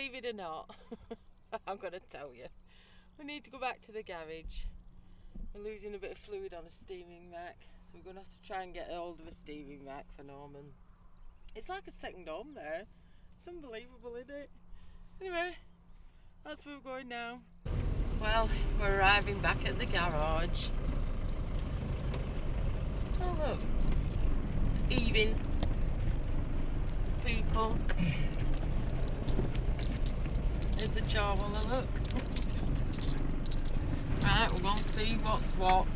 believe it or not, I'm going to tell you. We need to go back to the garage. We're losing a bit of fluid on a steaming rack, so we're going to have to try and get hold of a steaming rack for Norman. It's like a second home there. It's unbelievable, isn't it? Anyway, that's where we're going now. Well, we're arriving back at the garage. Oh look, even people. There's the Charwalla, look. Right, we're going to see what's what.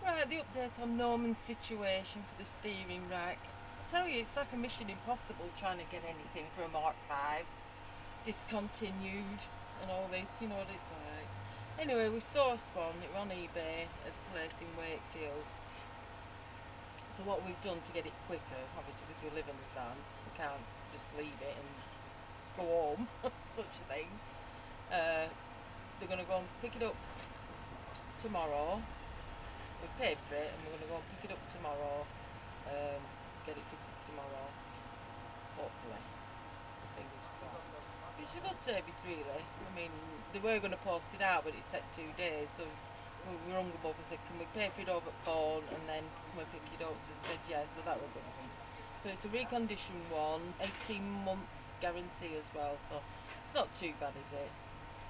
Right, the update on Norman's situation for the steering rack. I tell you, it's like a mission impossible trying to get anything for a Mark V. Discontinued and all this, you know what it's like. Anyway, we sourced one, it was on eBay at a place in Wakefield. So what we've done to get it quicker, obviously because we live in this van, we can't just leave it and go home, such a thing. They're going to go and pick it up tomorrow. We've paid for it and we're going to go and pick it up tomorrow, get it fitted tomorrow, hopefully. So fingers crossed. Which is a good service really. I mean, they were going to post it out but it'd take 2 days, so we rung them up and said, can we pay for it over the phone and then come and pick it up? So they said yeah, so that was good of them. So it's a reconditioned one, 18 months guarantee as well, so it's not too bad, is it?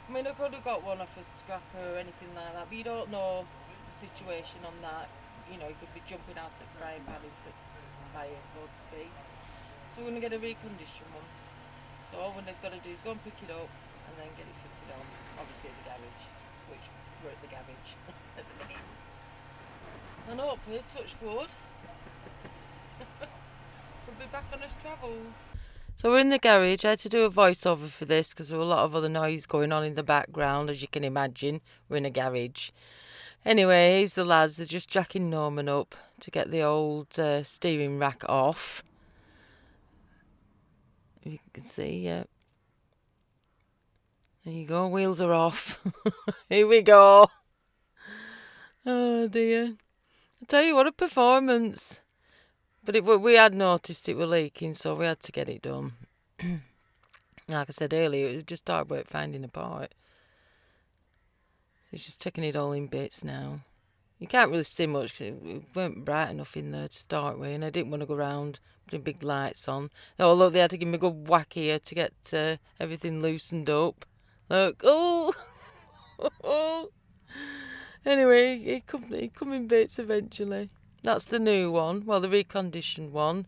I mean, I could have got one off a scrapper or anything like that, but you don't know the situation on that. You know, you could be jumping out at frying pan into fire, so to speak. So we're going to get a reconditioned one. So all we've got to do is go and pick it up and then get it fitted on, obviously at the garage, which we're at the garage at the minute. And hopefully, touch wood, we'll be back on his travels. So we're in the garage. I had to do a voiceover for this because there was a lot of other noise going on in the background, as you can imagine. We're in a garage. Anyway, here's the lads. They're just jacking Norman up to get the old steering rack off. You can see, yeah. There you go, wheels are off. Here we go. Oh dear. I tell you what, a performance. But we had noticed it were leaking, so we had to get it done. Like I said earlier, it was just hard work finding a part. So it's just taking it all in bits now. You can't really see much because it weren't bright enough in there to start with, and I didn't want to go round putting big lights on. Oh look, they had to give me a good whack here to get everything loosened up. Look, oh! Anyway, it come in bits eventually. That's the new one, well, the reconditioned one.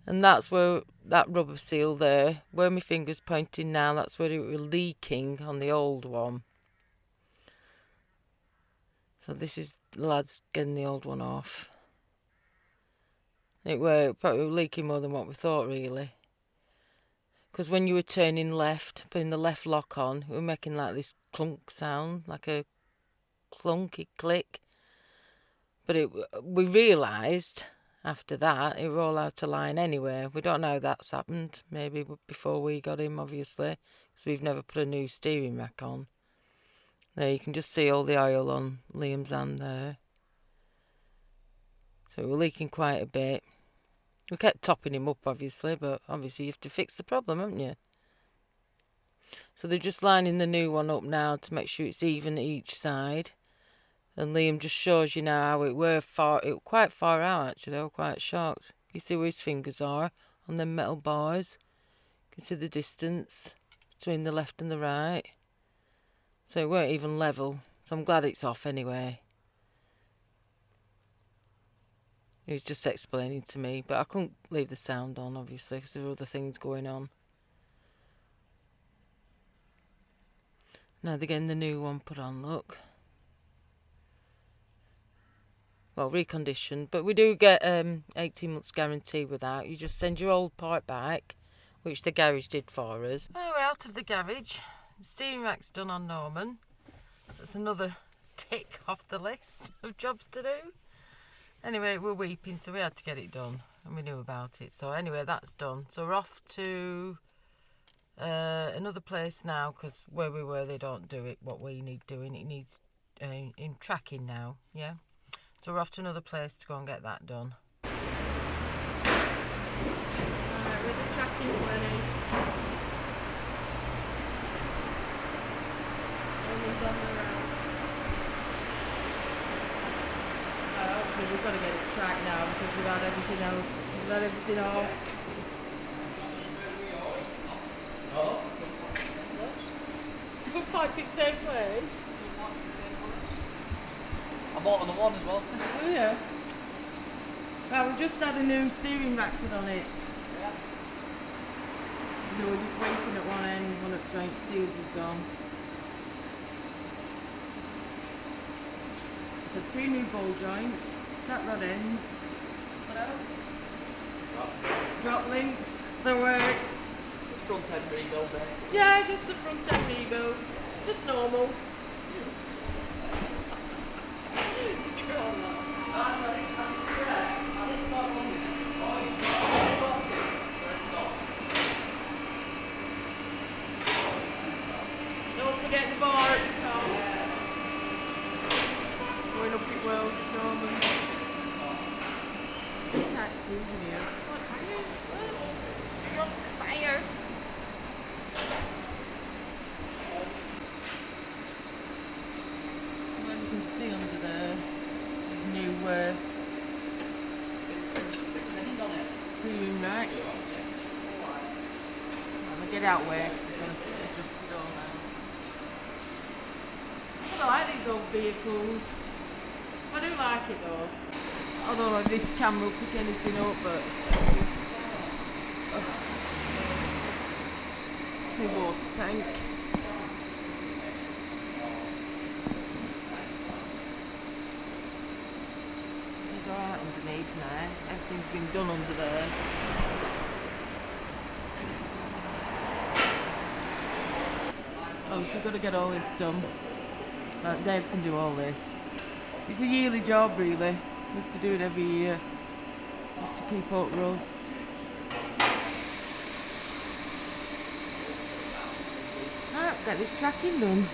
And that's where that rubber seal there, where my finger's pointing now, that's where it was leaking on the old one. So this is the lads getting the old one off. It were probably leaking more than what we thought, really. Because when you were turning left, putting the left lock on, we were making like this clunk sound, like a clunky click. But we realised after that it were all out of line anyway. We don't know how that's happened. Maybe before we got him, obviously, because we've never put a new steering rack on. There, you can just see all the oil on Liam's hand there. So we're leaking quite a bit. We kept topping him up, obviously, but obviously you have to fix the problem, haven't you? So they're just lining the new one up now to make sure it's even each side. And Liam just shows you now how it were quite far out actually. I was quite shocked. You see where his fingers are on them metal bars. You can see the distance between the left and the right. So it weren't even level. So I'm glad it's off anyway. He was just explaining to me, but I couldn't leave the sound on obviously because there were other things going on. Now they're getting the new one put on, look. Well, reconditioned, but we do get 18 months guarantee with that. You just send your old part back, which the garage did for us. Oh, we're out of the garage. The steering rack's done on Norman. So it's another tick off the list of jobs to do. Anyway, we're weeping, so we had to get it done, and we knew about it. So anyway, that's done. So we're off to another place now, because where we were, they don't do it what we need doing. It needs in tracking now, yeah. So we're off to another place to go and get that done. Alright, we're at the tracking place. families on the roads. Obviously we've got to get it tracked now because we've had everything else. We've had everything off. So parked at the same place? I bought another one as well. Oh yeah. Well, we just had a new steering rack put on it. Yeah. So we're just wiping at one end, one of the joint seals have gone. So 2 new ball joints, flat rod ends. What else? Drop links, the works. Just front end rebuild basically. Yeah, just the front end rebuild. Just normal. Is it going on? I did start running it. Don't forget the bar at the top. Going up it well, just normal. Tax in here. What tires? You're up to tire. Well, you can see under there, this is new steering rack. I'm gonna get out where because it's going to adjust it all now. I like these old vehicles. I do like it though. I don't know if this camera will pick anything up, but it's my water tank. It's alright underneath now. Everything's been done under there. Oh, so we've got to get all this done. Dave can do all this. It's a yearly job really. We have to do it every year just to keep out rust. Right, get this tracking done.